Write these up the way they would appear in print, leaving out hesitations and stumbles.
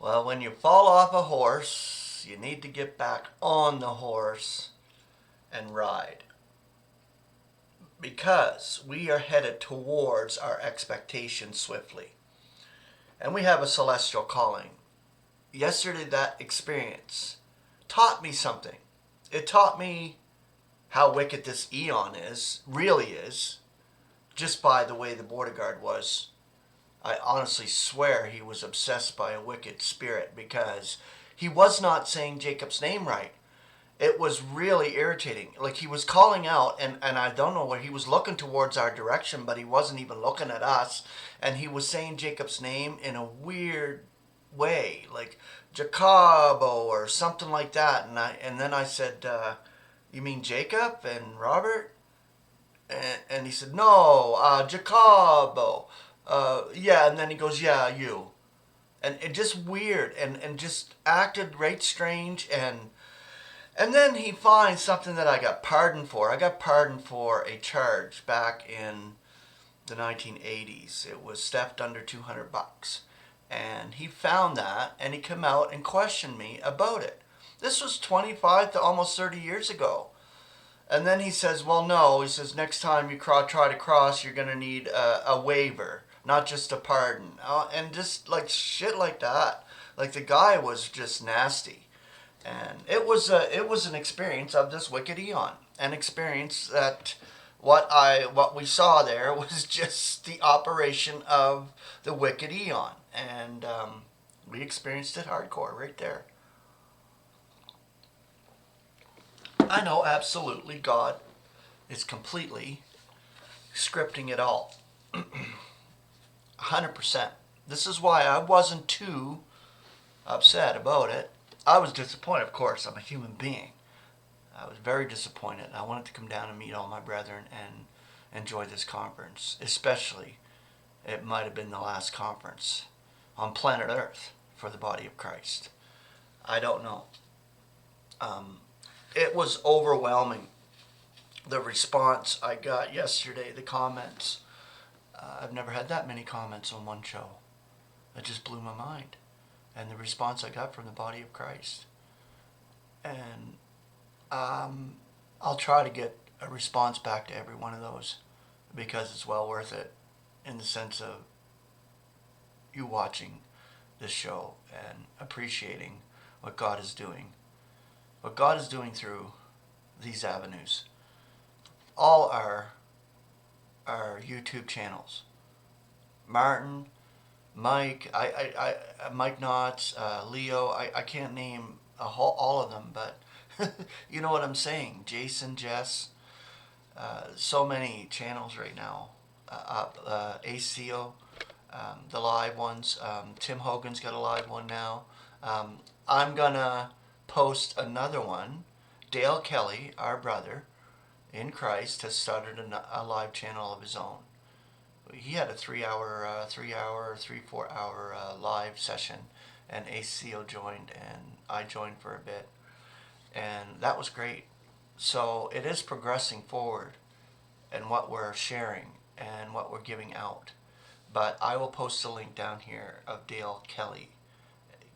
Well, when you fall off a horse, you need to get back on the horse and ride. Because we are headed towards our expectation swiftly. And we have a celestial calling. Yesterday, that experience taught me something. It taught me how wicked this eon really is, just by the way the border guard was. I honestly swear he was obsessed by a wicked spirit because he was not saying Jacob's name right. It was really irritating. Like he was calling out, and I don't know where he was looking towards our direction, but he wasn't even looking at us. And he was saying Jacob's name in a weird way, like Jacobo or something like that. And then I said, "You mean Jacob and Robert?" And he said, "No, Jacobo." Yeah, and then he goes, "Yeah, you." And it just weird and just acted right strange and then he finds something that I got pardoned for. I got pardoned for a charge back in the 1980s. It was theft under $200. And he found that and he came out and questioned me about it. This was 25 to almost 30 years ago. And then he says, well, no. He says, next time you try to cross, you're going to need a waiver, not just a pardon. And just like shit like that. Like the guy was just nasty. And it was an experience of this wicked eon. An experience that what we saw there was just the operation of the wicked eon. And we experienced it hardcore right there. I know absolutely God is completely scripting it all. 100%. This is why I wasn't too upset about it. I was disappointed, of course. I'm a human being. I was very disappointed. I wanted to come down and meet all my brethren and enjoy this conference. Especially, it might have been the last conference on planet Earth for the body of Christ. I don't know. It was overwhelming. The response I got yesterday, the comments. I've never had that many comments on one show. It just blew my mind. And the response I got from the body of Christ. And I'll try to get a response back to every one of those because it's well worth it in the sense of you watching this show and appreciating what God is doing. What God is doing through these avenues. All our YouTube channels. Martin, Mike, Mike Knotts, Leo. I can't name all of them, but you know what I'm saying. Jason, Jess, so many channels right now. ACO, the live ones. Tim Hogan's got a live one now. I'm gonna post another one. Dale Kelley, our brother in Christ, has started a live channel of his own. He had a 3 4 hour live session, and ACO joined, and I joined for a bit, and that was great. So it is progressing forward in what we're sharing and what we're giving out. But I will post a link down here of Dale Kelley,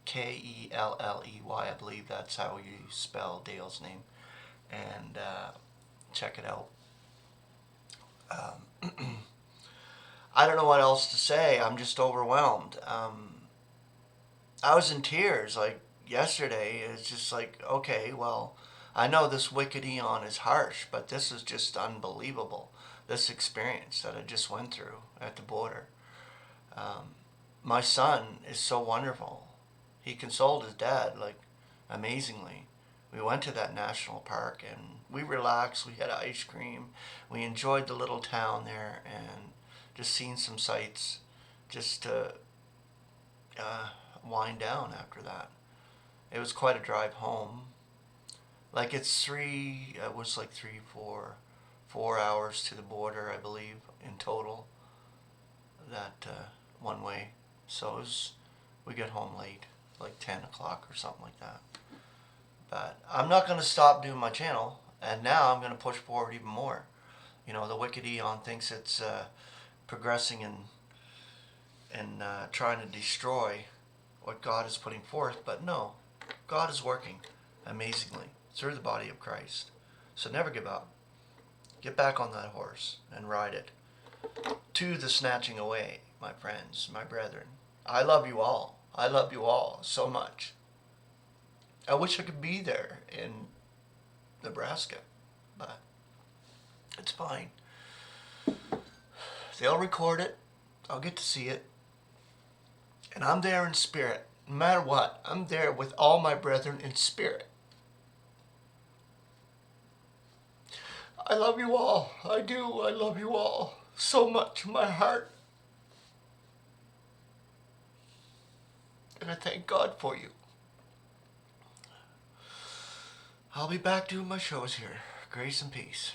Kelley, I believe that's how you spell Dale's name, and check it out. I don't know what else to say. I'm just overwhelmed. I was in tears like yesterday. It's just like, okay, well, I know this wicked eon is harsh, but this is just unbelievable. This experience that I just went through at the border. My son is so wonderful. He consoled his dad, like, amazingly. We went to that national park and we relaxed. We had ice cream. We enjoyed the little town there and just seen some sights just to wind down after that. It was quite a drive home. Like it was like 4 hours to the border, I believe, in total. That one way. So we get home late, like 10 o'clock or something like that. But I'm not going to stop doing my channel, and now I'm going to push forward even more. You know, the wicked eon thinks it's progressing and trying to destroy what God is putting forth, but no, God is working amazingly through the body of Christ. So never give up. Get back on that horse and ride it to the snatching away, my friends, my brethren. I love you all. I love you all so much. I wish I could be there in Nebraska, but it's fine. They'll record it. I'll get to see it. And I'm there in spirit. No matter what, I'm there with all my brethren in spirit. I love you all. I do. I love you all so much in my heart. And I thank God for you. I'll be back doing my shows here. Grace and peace.